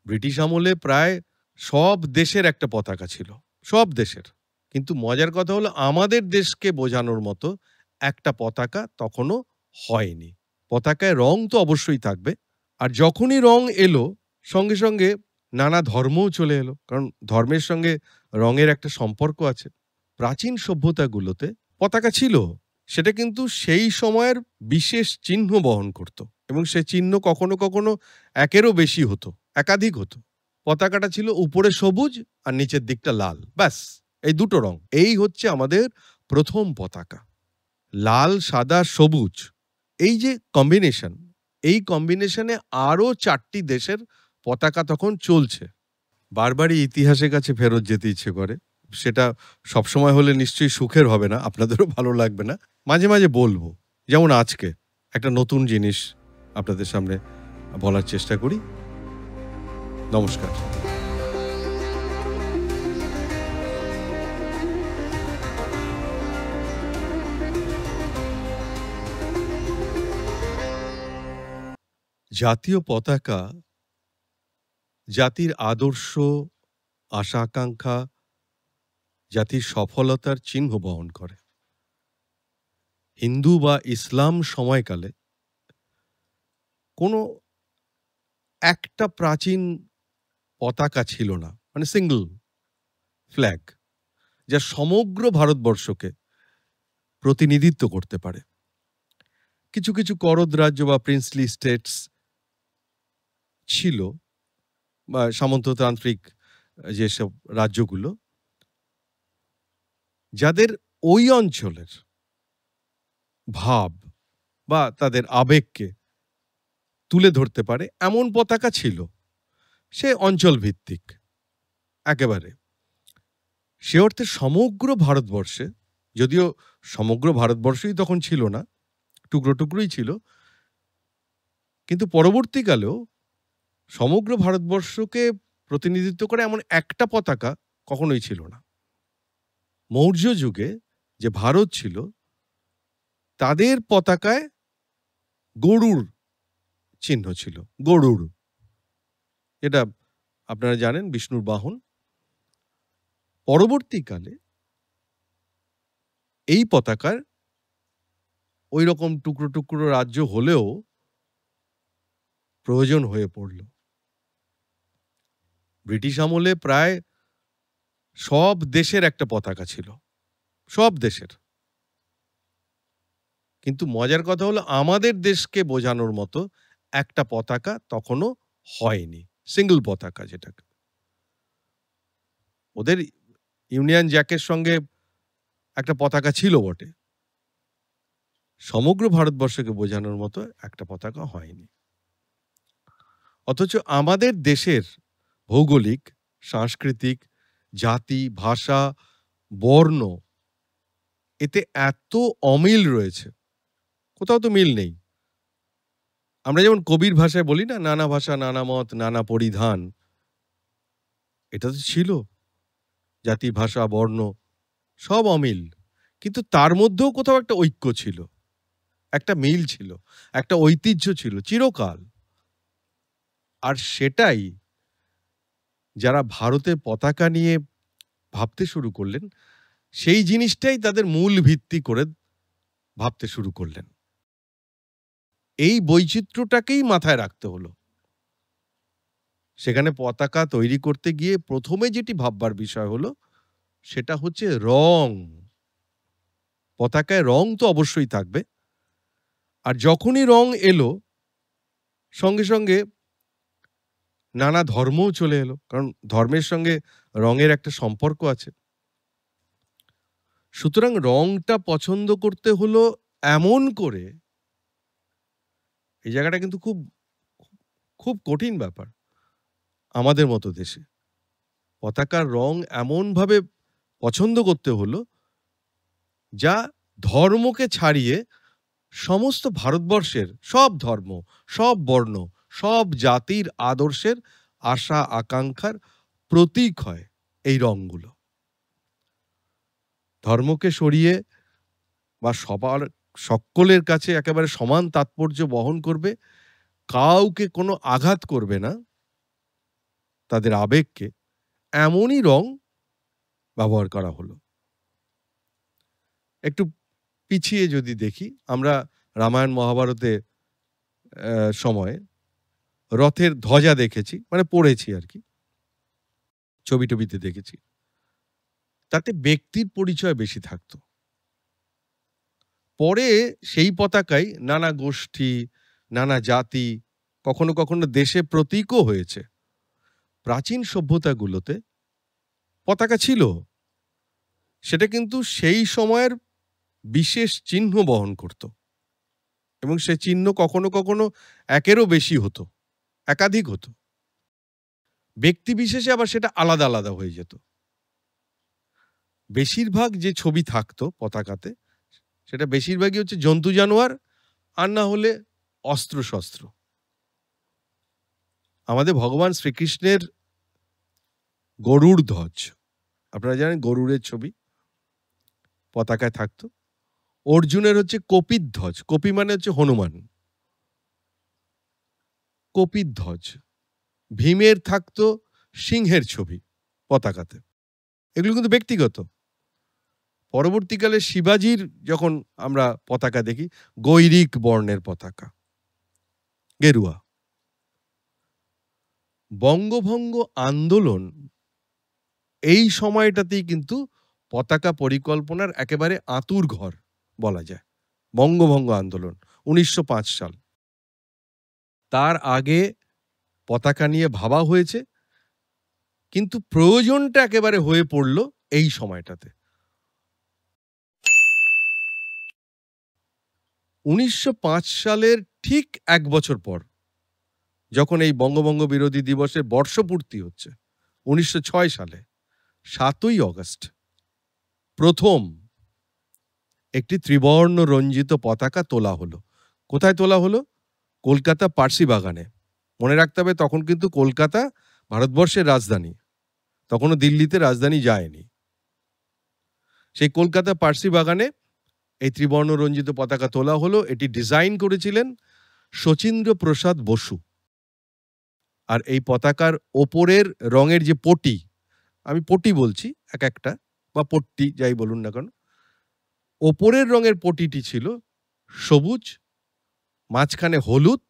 British আমলে প্রায় সব দেশের একটা পতাকা ছিল, সব দেশের। কিন্তু মজার কথা হলো আমাদের দেশকে বোঝানোর মতো একটা পতাকা তখনও হয়নি। পতাকায় রং তো অবশ্যই থাকবে। আর যখনই রং এলো সঙ্গে, সঙ্গে নানা ধর্মও চলে এলো। কারণ ধর্মের সঙ্গে রঙের একটা সম্পর্ক আছে। প্রাচীন সভ্যতাগুলোতে পতাকা ছিল। সেটা কিন্তু সেই সময়ের বিশেষ চিহ্ন বহন করত এবং সে চিহ্ন কখনো, কখনো একেরও বেশি হতো, একাধিক হতো। পতাকাটা ছিল উপরে সবুজ আর নিচের দিকটা লাল। ব্যাস এই দুটো রং। এই হচ্ছে আমাদের প্রথম পতাকা। লাল, সাদা, সবুজ এই যে কম্বিনেশন, এই কম্বিনেশনে আরো ৪টি দেশের পতাকা তখন চলছে। বারবারই ইতিহাসের কাছে ফেরত যেতে ইচ্ছে করে। সেটা সবসময় হলে নিশ্চয়ই সুখের হবে না, আপনাদেরও ভালো লাগবে না। মাঝে, মাঝে বলব। যেমন আজকে একটা নতুন জিনিস আপনাদের সামনে বলার চেষ্টা করি। নমস্কার। জাতীয় পতাকা জাতির আদর্শ, আশা-আকাঙ্ক্ষা, জাতির সফলতার চিহ্ন বহন করে। হিন্দু বা ইসলাম সময়কালে কোনো একটা প্রাচীন পতাকা ছিল না। মানে সিঙ্গল ফ্ল্যাগ যা সমগ্র ভারতবর্ষকে প্রতিনিধিত্ব করতে পারে। কিছু, কিছু করদ রাজ্য বা প্রিন্সলি স্টেটস ছিল বা সামন্ততান্ত্রিক যেসব রাজ্যগুলো, যাদের ওই অঞ্চলের ভাব বা তাদের আবেগকে তুলে ধরতে পারে এমন পতাকা ছিল। সে অঞ্চলভিত্তিক একেবারে। সে অর্থে সমগ্র ভারতবর্ষে, যদিও সমগ্র ভারতবর্ষই তখন ছিল না, টুকরো টুকরোই ছিল, কিন্তু পরবর্তীকালেও সমগ্র ভারতবর্ষকে প্রতিনিধিত্ব করে এমন একটা পতাকা কখনোই ছিল না। মৌর্য যুগে যে ভারত ছিল তাদের পতাকায় গরুড় চিহ্ন ছিল। গরুড়, এটা আপনারা জানেন বিষ্ণুর বাহন। পরবর্তীকালে এই পতাকার ওই রকম টুকরো টুকরো রাজ্য হলেও প্রয়োজন হয়ে পড়ল। ব্রিটিশ আমলে প্রায় সব দেশের একটা পতাকা ছিল, সব দেশের। কিন্তু মজার কথা হলো আমাদের দেশকে বোঝানোর মতো একটা পতাকা তখনও হয়নি, সিঙ্গল পতাকা যেটাকে। ওদের ইউনিয়ন জ্যাকের সঙ্গে একটা পতাকা ছিল বটে, সমগ্র ভারতবর্ষকে বোঝানোর মতো একটা পতাকা হয়নি। অথচ আমাদের দেশের ভৌগোলিক, সাংস্কৃতিক, জাতি, ভাষা, বর্ণ এতে এত অমিল রয়েছে, কোথাও তো মিল নেই। আমরা যেমন কবির ভাষায় বলি না, নানা ভাষা নানা মত নানা পরিধান, এটা তো ছিল। জাতি, ভাষা, বর্ণ সব অমিল, কিন্তু তার মধ্যেও কোথাও একটা ঐক্য ছিল, একটা মিল ছিল, একটা ঐতিহ্য ছিল চিরকাল। আর সেটাই যারা ভারতের পতাকা নিয়ে ভাবতে শুরু করলেন, সেই জিনিসটাই তাদের মূল ভিত্তি করে ভাবতে শুরু করলেন। এই বৈচিত্র্যটাকেই মাথায় রাখতে হলো। সেখানে পতাকা তৈরি করতে গিয়ে প্রথমে যেটি ভাববার বিষয় হলো সেটা হচ্ছে রং। পতাকায় রং তো অবশ্যই থাকবে। আর যখনই রং এলো সঙ্গে, সঙ্গে নানা ধর্মও চলে এলো। কারণ ধর্মের সঙ্গে রঙের একটা সম্পর্ক আছে। সুতরাং রংটা পছন্দ করতে হলো এমন করে, এই জায়গাটা কিন্তু খুব খুব কঠিন ব্যাপার আমাদের মতো দেশে। পতাকার রং এমনভাবে পছন্দ করতে হলো যা ধর্মকে ছাড়িয়ে সমস্ত ভারতবর্ষের সব ধর্ম, সব বর্ণ, সব জাতির আদর্শের আশা আকাঙ্ক্ষার প্রতীক হয় এই রংগুলো। ধর্মকে সরিয়ে বা সবার সকলের কাছে একেবারে সমান তাৎপর্য বহন করবে, কাউকে কোনো আঘাত করবে না, তাদের আবেগকে, এমনই রং ব্যবহার করা হলো। একটু পিছিয়ে যদি দেখি, আমরা রামায়ণ মহাভারতে সময়ে রথের ধ্বজা দেখেছি, মানে পড়েছি আর কি, ছবি টবিতে দেখেছি। তাতে ব্যক্তির পরিচয় বেশি থাকতো। পরে সেই পতাকায় নানা গোষ্ঠী, নানা জাতি, কখনো কখনো দেশে প্রতীকও হয়েছে। প্রাচীন সভ্যতাগুলোতে পতাকা ছিল, সেটা কিন্তু সেই সময়ের বিশেষ চিহ্ন বহন করত, এবং সে চিহ্ন কখনো কখনো একেরও বেশি হতো, একাধিক হতো। ব্যক্তি বিশেষে আবার সেটা আলাদা আলাদা হয়ে যেত। বেশিরভাগ যে ছবি থাকতো পতাকাতে, সেটা বেশিরভাগই হচ্ছে জন্তু জানোয়ার, আর না হলে অস্ত্র শস্ত্র। আমাদের ভগবান শ্রীকৃষ্ণের গরুড় ধ্বজ, আপনারা জানেন গরুড়ের ছবি পতাকায় থাকতো। অর্জুনের হচ্ছে কপির ধ্বজ, কপি মানে হচ্ছে হনুমান, কপির ধ্বজ। ভীমের থাকতো সিংহের ছবি পতাকাতে। এগুলো কিন্তু ব্যক্তিগত। পরবর্তীকালে শিবাজির যখন আমরা পতাকা দেখি, গৈরিক বর্ণের পতাকা, গেরুয়া। বঙ্গভঙ্গ আন্দোলন এই সময়টাতেই কিন্তু পতাকা পরিকল্পনার একেবারে আঁতুর ঘর বলা যায়। বঙ্গভঙ্গ আন্দোলন ১৯০৫ সাল। তার আগে পতাকা নিয়ে ভাবা হয়েছে, কিন্তু প্রয়োজনটা একেবারে হয়ে পড়ল এই সময়টাতে। ১৯০৫ সালের ঠিক ১ বছর পর, যখন এই বঙ্গভঙ্গ বিরোধী দিবসের বর্ষপূর্তি হচ্ছে, ১৯০৬ সালে ৭ই অগস্ট প্রথম একটি ত্রিবর্ণ রঞ্জিত পতাকা তোলা হলো। কোথায় তোলা হলো? কলকাতা পার্সি বাগানে। মনে রাখতে হবে, তখন কিন্তু কলকাতা ভারতবর্ষের রাজধানী, তখনও দিল্লিতে রাজধানী যায়নি। সেই কলকাতা পার্সি বাগানে এই ত্রিবর্ণ রঞ্জিত পতাকা তোলা হলো। এটি ডিজাইন করেছিলেন শচীন্দ্র প্রসাদ বসু। আর এই পতাকার ওপরের রঙের যে পটি, আমি পটি বলছি এক একটা, বা পট্টি যাই বলুন না কেন, ওপরের রঙের পটিটি ছিল সবুজ, মাঝখানে হলুদ,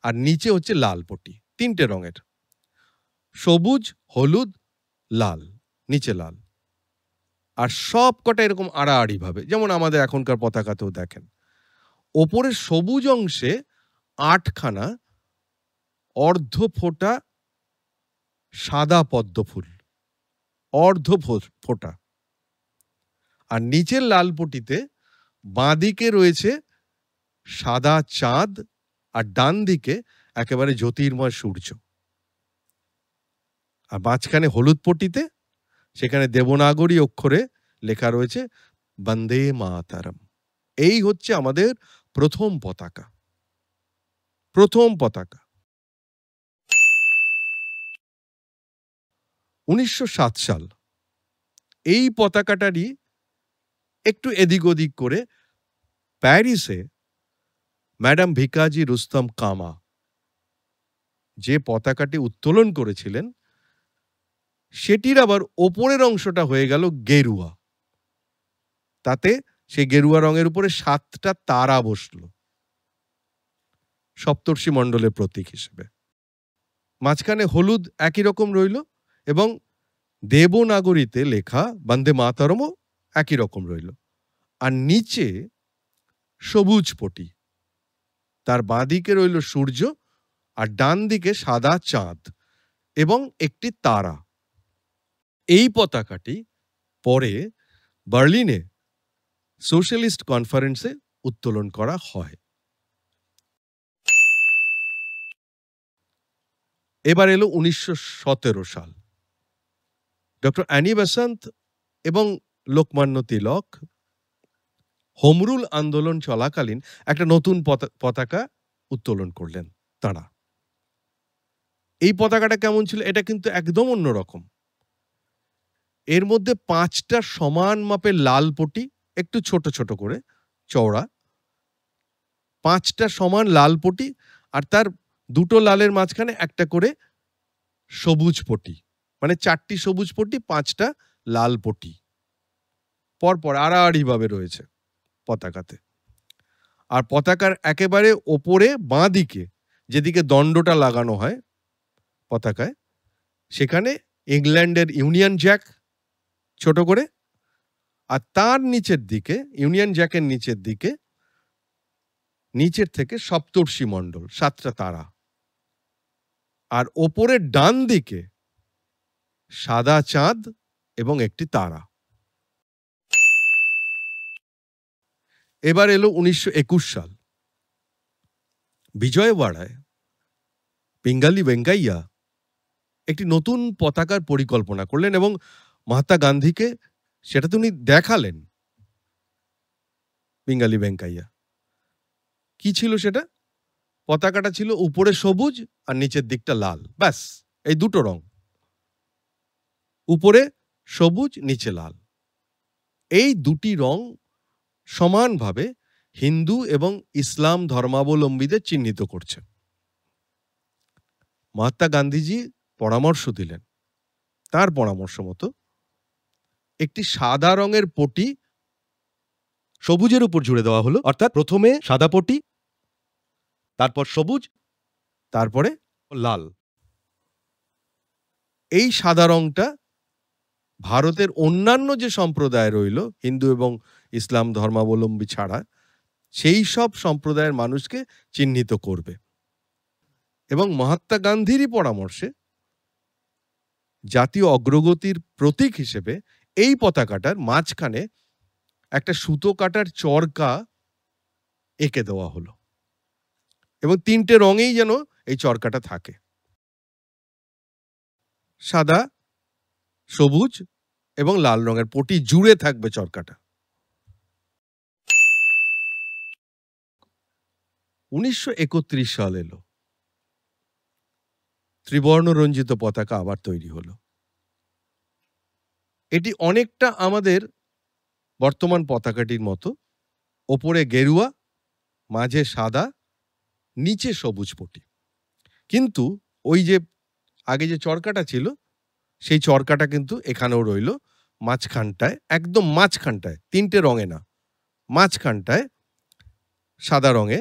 আর নিচে হচ্ছে লাল পটি। ৩টে রঙের, সবুজ, হলুদ, লাল, নিচে লাল। আর সব কটা এরকম আড়াআড়ি ভাবে, যেমন আমাদের এখনকার পতাকাতেও দেখেন। ওপরের সবুজ অংশে ৮খানা অর্ধ ফোটা সাদা পদ্ম ফুল, অর্ধ ফোটা। আর নিচের লাল পটিতে বাঁদিকে রয়েছে সাদা চাঁদ, আর ডান দিকে একেবারে জ্যোতির্ময় সূর্য। আর মাঝখানে হলুদ পটিতে, সেখানে দেবনাগরী অক্ষরে লেখা রয়েছে বন্দে মাতরম। এই হচ্ছে আমাদের প্রথম পতাকা, প্রথম পতাকা। ১৯০৭ সাল, এই পতাকাটারই একটু এদিক ওদিক করে প্যারিসে ম্যাডাম ভিকাজি রুস্তম কামা যে পতাকাটি উত্তোলন করেছিলেন, সেটির আবার ওপরের অংশটা হয়ে গেল গেরুয়া। তাতে সেই গেরুয়া রঙের উপরে ৭টা তারা বসলো সপ্তর্ষি মণ্ডলের প্রতীক হিসেবে। মাঝখানে হলুদ একই রকম রইল, এবং দেবনাগরীতে লেখা বন্দে মাতরমও একই রকম রইল। আর নিচে সবুজ পটি, তার বাঁদিকে রইল সূর্য, আর ডান দিকে সাদা চাঁদ এবং একটি তারা। এই পতাকাটি পরে বার্লিনে সোশ্যালিস্ট কনফারেন্সে উত্তোলন করা হয়। এবার এলো ১৯১৭ সাল। ডক্টর অ্যানি বেসান্ত এবং লোকমান্য তিলক হোমরুল আন্দোলন চলাকালীন একটা নতুন পতাকা উত্তোলন করলেন তাঁরা। এই পতাকাটা কেমন ছিল? এটা কিন্তু একদম অন্যরকম। এর মধ্যে ৫টা সমান মাপের লাল পটি, একটু ছোট ছোট করে চওড়া, ৫টা সমান লাল পটি, আর তার দুটো লালের মাঝখানে একটা করে সবুজ পটি, মানে 4টি সবুজ পটি, 5টা লাল পটি পরপর আড়াআড়িভাবে রয়েছে পতাকাতে। আর পতাকার একেবারে ওপরে বাঁ দিকে যেদিকে দণ্ডটা লাগানো হয় পতাকায়, সেখানে ইংল্যান্ডের ইউনিয়ন জ্যাক ছোট করে, আর তার নিচের দিকে ইউনিয়ন জ্যাকের নিচের দিকে নিচের থেকে সপ্তর্ষি মণ্ডল, 7টা তারা, আর ওপরের ডান দিকে সাদা চাঁদ এবং একটি তারা। এবার এলো 1921 সাল। বিজয়ওয়াড়ায় পিঙ্গালি ভেঙ্কাইয়া একটি নতুন পতাকার পরিকল্পনা করলেন এবং মহাত্মা গান্ধীকে সেটা তিনি দেখালেন। পিঙ্গালি ভেঙ্কাইয়া কি ছিল সেটা? পতাকাটা ছিল উপরে সবুজ আর নিচের দিকটা লাল, ব্যাস এই দুটো রং, উপরে সবুজ নিচে লাল। এই দুটি রং সমানভাবে হিন্দু এবং ইসলাম ধর্মাবলম্বীদের চিহ্নিত করছে। মহাত্মা গান্ধীজি পরামর্শ দিলেন, তার পরামর্শ মতো একটি সাদা রঙের পটি সবুজের উপর জুড়ে দেওয়া হলো, অর্থাৎ প্রথমে সাদা পটি, তারপর সবুজ, তারপরে লাল। এই সাদা রংটা ভারতের অন্যান্য যে সম্প্রদায় রইল হিন্দু এবং ইসলাম ধর্মাবলম্বী ছাড়া, সেই সব সম্প্রদায়ের মানুষকে চিহ্নিত করবে। এবং মহাত্মা গান্ধীরই পরামর্শে জাতীয় অগ্রগতির প্রতীক হিসেবে এই পতাকাটার মাঝখানে একটা সুতো কাটার চরকা এঁকে দেওয়া হলো এবং 3টে রঙেই যেন এই চরকাটা থাকে, সাদা, সবুজ এবং লাল রঙের পটি জুড়ে থাকবে চরকাটা। 1931 সাল এলো, ত্রিবর্ণ রঞ্জিত পতাকা আবার তৈরি হলো। এটি অনেকটা আমাদের বর্তমান পতাকাটির মতো, ওপরে গেরুয়া, মাঝে সাদা, নিচে সবুজ পটি। কিন্তু ওই যে আগে যে চরকাটা ছিল সেই চরকাটা কিন্তু এখানেও রইল, মাঝখানটায়, একদম মাঝখানটায়, 3টে রঙে না, মাঝখানটায় সাদা রঙে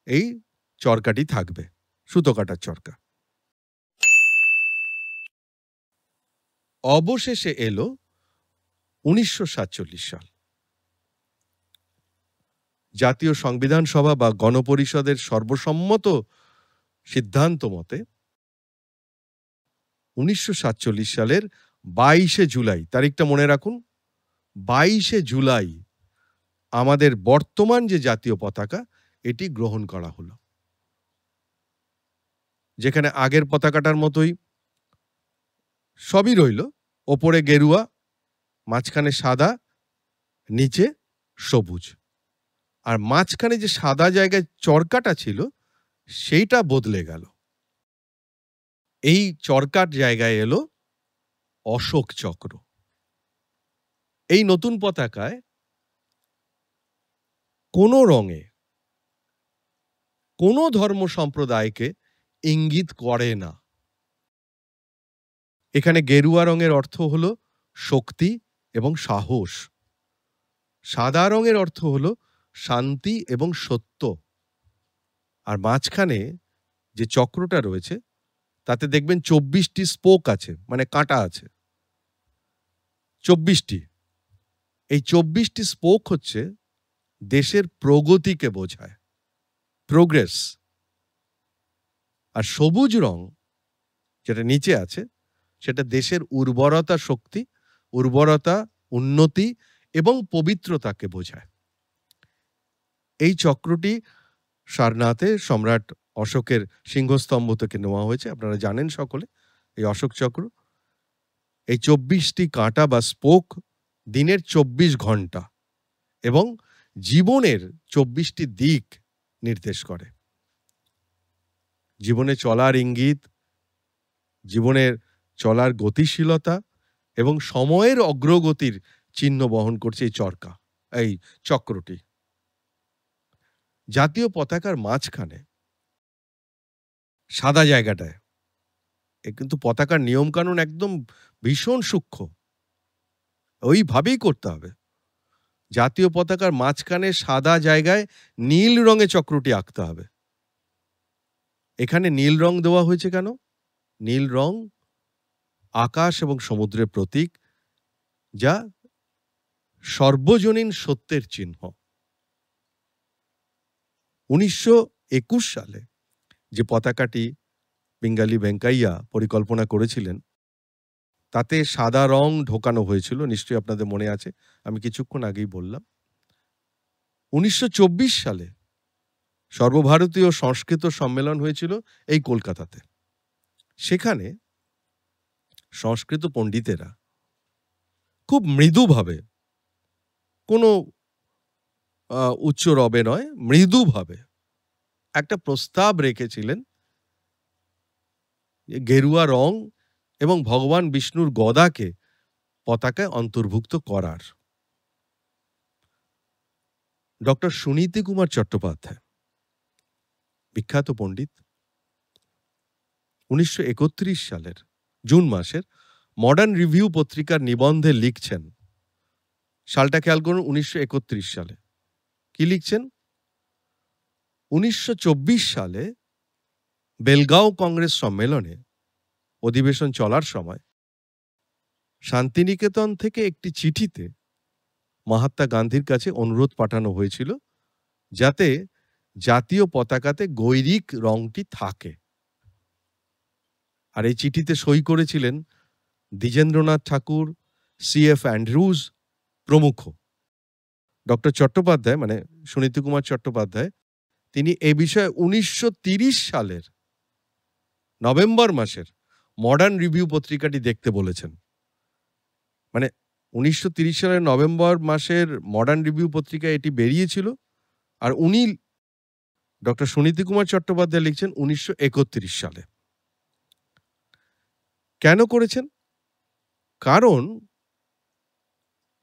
এই চরকাটি থাকবে, সুতো কাটার চরকা। অবশেষে এলো 1947 সাল। জাতীয় সংবিধান সভা বা গণপরিষদের সর্বসম্মত সিদ্ধান্ত মতে 1947 সালের 22শে জুলাই, তারিখটা মনে রাখুন, 22শে জুলাই আমাদের বর্তমান যে জাতীয় পতাকা এটি গ্রহণ করা হলো, যেখানে আগের পতাকাটার মতোই সবই রইল, ওপরে গেরুয়া, মাঝখানে সাদা, নিচে সবুজ, আর মাঝখানে যে সাদা জায়গায় চরকাটা ছিল সেইটা বদলে গেল। এই চরকার জায়গায় এলো অশোক চক্র। এই নতুন পতাকায় কোনো রঙে কোনো ধর্ম সম্প্রদায়কে ইঙ্গিত করে না। এখানে গেরুয়া রঙের অর্থ হলো শক্তি এবং সাহস, সাদা রঙের অর্থ হলো শান্তি এবং সত্য, আর মাঝখানে যে চক্রটা রয়েছে তাতে দেখবেন 24টি স্পোক আছে, মানে কাঁটা আছে 24টি। এই 24টি স্পোক হচ্ছে দেশের প্রগতিকে বোঝায়, প্রোগ্রেস। আর সবুজ রং যেটা নিচে আছে সেটা দেশের উর্বরতা শক্তি, উর্বরতা, উন্নতি এবং পবিত্রতাকে বোঝায়। এই চক্রটি সারনাথে সম্রাট অশোকের সিংহস্তম্ভ থেকে নেওয়া হয়েছে, আপনারা জানেন সকলে এই অশোক চক্র। এই 24টি কাঁটা বা স্পোক দিনের 24 ঘন্টা এবং জীবনের 24টি দিক নির্দেশ করে। জীবনে চলার ইঙ্গিত, জীবনের চলার গতিশীলতা এবং সময়ের অগ্রগতির চিহ্ন বহন করছে এই চরকা, এই চক্রটি। জাতীয় পতাকার মাঝখানে সাদা জায়গাটায় কিন্তু পতাকার নিয়মকানুন একদম ভীষণ সূক্ষ্ম, ওইভাবেই করতে হবে। জাতীয় পতাকার মাঝখানে সাদা জায়গায় নীল রঙে চক্রটি আঁকতে হবে। এখানে নীল রং দেওয়া হয়েছে কেন? নীল রং আকাশ এবং সমুদ্রের প্রতীক, যা সর্বজনীন সত্যের চিহ্ন। ১৯২১ সালে যে পতাকাটি পিঙ্গালি ভেঙ্কাইয়া পরিকল্পনা করেছিলেন, তাতে সাদা রং ঢোকানো হয়েছিল, নিশ্চয়ই আপনাদের মনে আছে, আমি কিছুক্ষণ আগেই বললাম। ১৯২৪ সালে সর্বভারতীয় সংস্কৃত সম্মেলন হয়েছিল এই কলকাতাতে। সেখানে সংস্কৃত পণ্ডিতেরা খুব মৃদুভাবে, কোনো উচ্চ রবে নয়, মৃদুভাবে একটা প্রস্তাব রেখেছিলেন, গেরুয়া রং এবং ভগবান বিষ্ণুর গদাকে পতাকায় অন্তর্ভুক্ত করার। ডক্টর সুনীতি কুমার চট্টোপাধ্যায়, বিখ্যাত পণ্ডিত, ১৯৩১ সালের জুন মাসের মডার্ন রিভিউ পত্রিকার নিবন্ধে লিখছেন, সালটা খেয়াল করুন, ১৯৩১ সালে। কি লিখছেন? ১৯২৪ সালে বেলগাঁও কংগ্রেস সম্মেলনে অধিবেশন চলার সময় শান্তিনিকেতন থেকে একটি চিঠিতে মহাত্মা গান্ধীর কাছে অনুরোধ পাঠানো হয়েছিল যাতে জাতীয় পতাকাতে গৈরিক রংটি থাকে। আর এই চিঠিতে সই করেছিলেন দ্বিজেন্দ্রনাথ ঠাকুর, সি.এফ. অ্যান্ড্রুজ প্রমুখ। ডক্টর চট্টোপাধ্যায়, মানে সুনীতি কুমার চট্টোপাধ্যায়, তিনি এ বিষয়ে ১৯৩০ সালের নভেম্বর মাসের মডার্ন রিভিউ পত্রিকাটি দেখতে বলেছেন। মানে ১৯৩০ সালের নভেম্বর মাসের মডার্ন রিভিউ পত্রিকায় এটি বেরিয়েছিল, আর উনি ডক্টর সুনীতি কুমার চট্টোপাধ্যায় লিখছেন ১৯৩১ সালে। কেন করেছেন? কারণ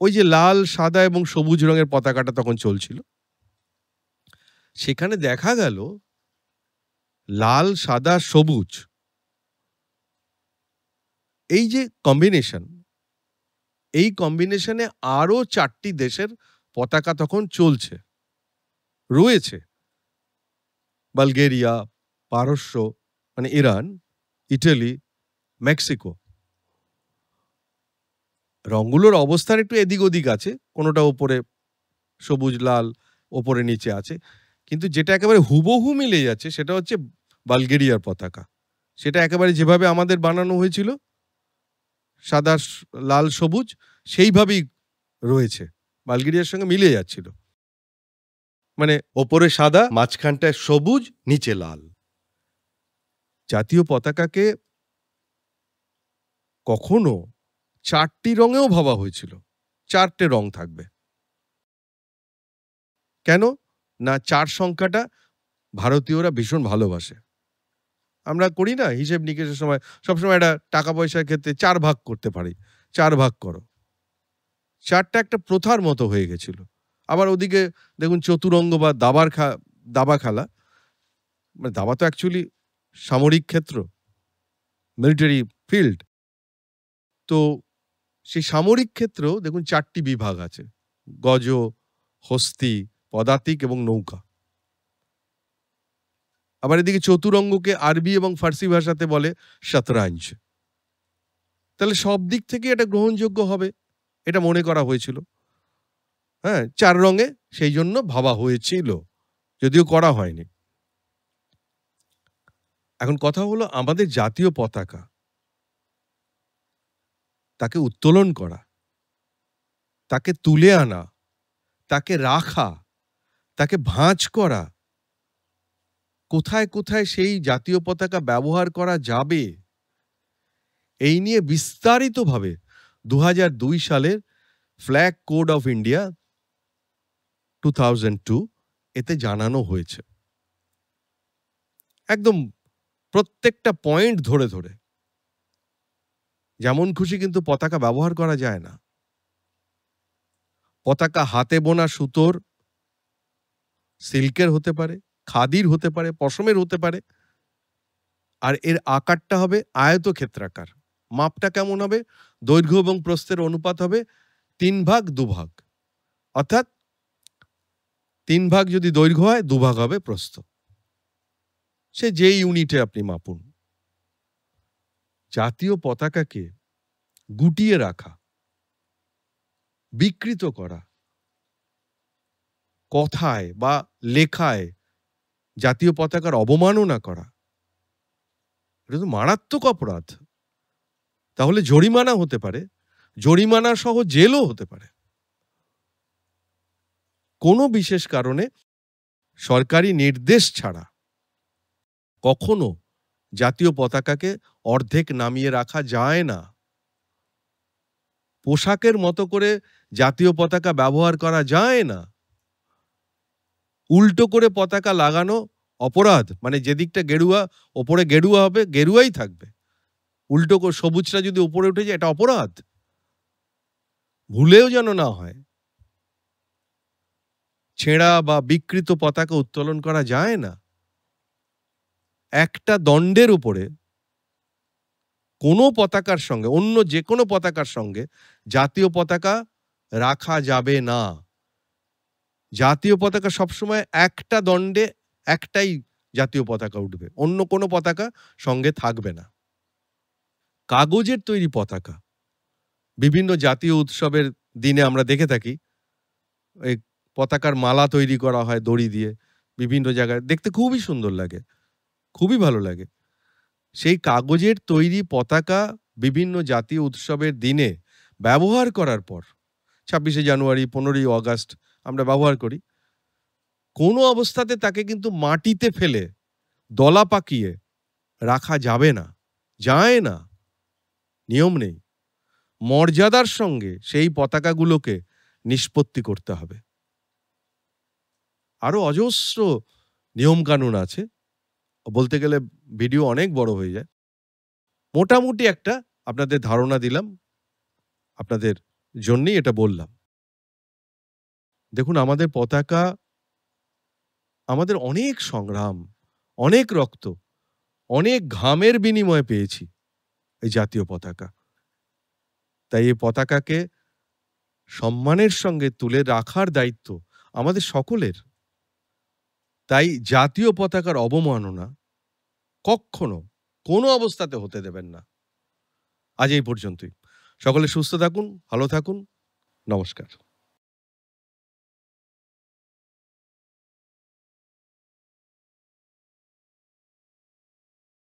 ওই যে লাল, সাদা এবং সবুজ রঙের পতাকাটা তখন চলছিল, সেখানে দেখা গেল লাল, সাদা, সবুজ, এই যে কম্বিনেশন, এই কম্বিনেশনে আরো ৪টি দেশের পতাকা তখন চলছে, রয়েছে। বালগেরিয়া, পারস্য মানে ইরান, ইটালি, মেক্সিকো। রঙগুলোর অবস্থান একটু এদিক ওদিক আছে, কোনোটা ওপরে সবুজ লাল, ওপরে নিচে আছে, কিন্তু যেটা একেবারে হুবহু মিলে যাচ্ছে সেটা হচ্ছে বালগেরিয়ার পতাকা। সেটা একেবারে যেভাবে আমাদের বানানো হয়েছিল, সাদা, লাল, সবুজ, সেইভাবেই রয়েছে, বালগেরিয়ার সঙ্গে মিলে যাচ্ছিল। মানে ওপরে সাদা, মাঝখানটায় সবুজ, নিচে লাল। জাতীয় পতাকাকে কখনো ৪টি রঙেও ভাবা হয়েছিল, ৪টে রং থাকবে। কেন না? ৪ সংখ্যাটা ভারতীয়রা ভীষণ ভালোবাসে। আমরা করি না হিসেব নিকেশের সময়, সবসময় একটা টাকা পয়সার ক্ষেত্রে ৪ ভাগ করতে পারি, ৪ ভাগ করো। ৪টা একটা প্রথার মতো হয়ে গেছিল। আবার ওদিকে দেখুন চতুরঙ্গ বা দাবা খেলা, মানে দাবা তো অ্যাকচুয়ালি সামরিক ক্ষেত্র, মিলিটারি ফিল্ড। তো সেই সামরিক ক্ষেত্রেও দেখুন ৪টি বিভাগ আছে, গজ, হস্তি, পদাতিক এবং নৌকা। আবার এদিকে চতুরঙ্গকে আরবি এবং ফার্সি ভাষাতে বলে শতরঞ্জ। তাহলে সব দিক থেকে এটা গ্রহণযোগ্য হবে, এটা মনে করা হয়েছিল। হ্যাঁ, ৪ রঙে সেই জন্য ভাবা হয়েছিল, যদিও করা হয়নি। এখন কথা হলো আমাদের জাতীয় পতাকা, তাকে উত্তোলন করা, তাকে তুলে আনা, তাকে রাখা, তাকে ভাঁজ করা, কোথায় কোথায় সেই জাতীয় পতাকা ব্যবহার করা যাবে, এই নিয়ে বিস্তারিতভাবে ২০০২ সালের ফ্ল্যাগ কোড অফ ইন্ডিয়া 2002 এতে জানানো হয়েছে। একদম প্রত্যেকটা পয়েন্ট ধরে ধরে। যেমন খুশি কিন্তু পতাকা ব্যবহার করা যায় না। পতাকা হাতে বোনা সুতোর, সিল্কের হতে পারে, খাদির হতে পারে, পশমের হতে পারে, আর এর আকারটা হবে আয়তক্ষেত্রাকার। মাপটা কেমন হবে? দৈর্ঘ্য এবং প্রস্থের অনুপাত হবে ৩ ভাগ ২ ভাগ। অর্থাৎ ৩ ভাগ যদি দৈর্ঘ্য হয় ২ ভাগ হবে প্রস্থ। সে যে ইউনিটে আপনি মাপুন। জাতীয় পতাকাকে গুটিয়ে রাখা, বিকৃত করা, কথায় বা লেখায় জাতীয় পতাকার অবমাননা করা, এটা তো মারাত্মক অপরাধ। তাহলে জরিমানা হতে পারে, জরিমানা সহ জেলও হতে পারে। কোনো বিশেষ কারণে সরকারি নির্দেশ ছাড়া কখনো জাতীয় পতাকাকে অর্ধেক নামিয়ে রাখা যায় না। পোশাকের মতো করে জাতীয় পতাকা ব্যবহার করা যায় না। উল্টো করে পতাকা লাগানো অপরাধ। মানে যেদিকটা গেরুয়া, ওপরে গেরুয়া হবে, গেরুয়াই থাকবে। উল্টো করে সবুজটা যদি উপরে উঠে যায়, এটা অপরাধ। ভুলেও যেন না হয়। ছেঁড়া বা বিকৃত পতাকা উত্তোলন করা যায় না। একটা দণ্ডের উপরে কোনো পতাকার সঙ্গে, অন্য যেকোনো পতাকার সঙ্গে জাতীয় পতাকা রাখা যাবে না। জাতীয় পতাকা সবসময় একটা দণ্ডে একটাই জাতীয় পতাকা উঠবে। অন্য কোনো পতাকা সঙ্গে থাকবে না। কাগজের তৈরি পতাকা বিভিন্ন জাতীয় উৎসবের দিনে আমরা দেখে থাকি। এই পতাকার মালা তৈরি করা হয় দড়ি দিয়ে। বিভিন্ন জায়গায় দেখতে খুবই সুন্দর লাগে। খুবই ভালো লাগে। সেই কাগজের তৈরি পতাকা বিভিন্ন জাতীয় উৎসবের দিনে ব্যবহার করার পর ২৬শে জানুয়ারি, ১৫ই অগাস্ট আমরা ব্যবহার করি। কোনো অবস্থাতে তাকে কিন্তু মাটিতে ফেলে দলা পাকিয়ে রাখা যাবে না। যায় না। নিয়ম নেই। মর্যাদার সঙ্গে সেই পতাকাগুলোকে নিষ্পত্তি করতে হবে। আরো অজস্র নিয়মকানুন আছে। বলতে গেলে ভিডিও অনেক বড় হয়ে যায়। মোটামুটি একটা আপনাদের ধারণা দিলাম। আপনাদের জন্যই এটা বললাম। দেখুন আমাদের পতাকা, আমাদের অনেক সংগ্রাম, অনেক রক্ত, অনেক ঘামের বিনিময়ে পেয়েছি এই জাতীয় পতাকা। তাই এই পতাকাকে সম্মানের সঙ্গে তুলে রাখার দায়িত্ব আমাদের সকলের। তাই জাতীয় পতাকার অবমাননা কক্ষনো কোনো অবস্থাতে হতে দেবেন না। আজ এই পর্যন্তই। সকলে সুস্থ থাকুন, ভালো থাকুন। নমস্কার।